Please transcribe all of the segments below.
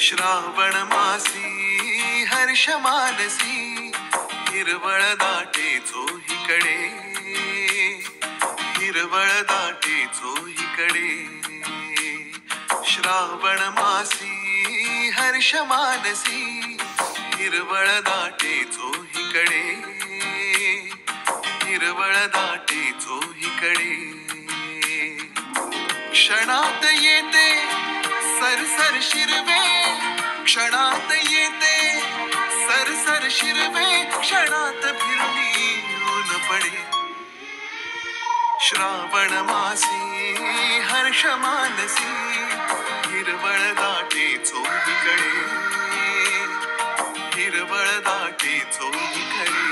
श्रावण मासी हर्ष मानसी हिरवळ दाटे चोहीकडे, हिरवळ दाटे चोहीकडे. श्रावण मासी हर्ष मानसी हिरवळ दाटे चोहीकडे, हिरवळ दाटे चोहीकडे. क्षणात येते सरसर शिरवे, क्षणात येते सरसर शिरवे, क्षणात फिरली ऊन पडे. श्रावण मासी हर्ष मानसी हिरवळ दाटे चोहीकडे, हिरवळ दाटे चोहीकडे.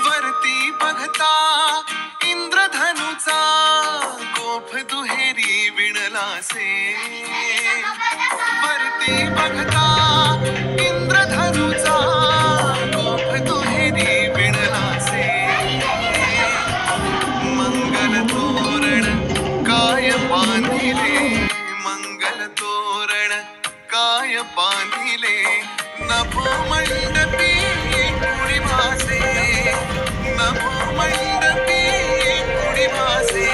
वरती बघता इंद्रधनुचा गोफ दुहेरी विणलासे, वरती बघता इंद्रधनुचा गोफ दुहेरी विणलासे. मंगल तोरण काय बांधिले, मंगल तोरण काय बांधिले. नभो मंडपी कुणी भासे, नभो मंडपी कुणी भासे,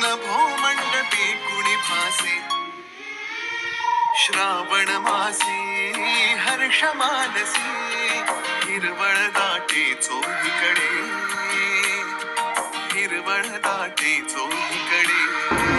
नभो मंडपी कुणी भासे. श्रावण मासी हर्ष मानसी हिरवळ दाटे चोहीकडे, हिरवळ दाटे चोहीकडे.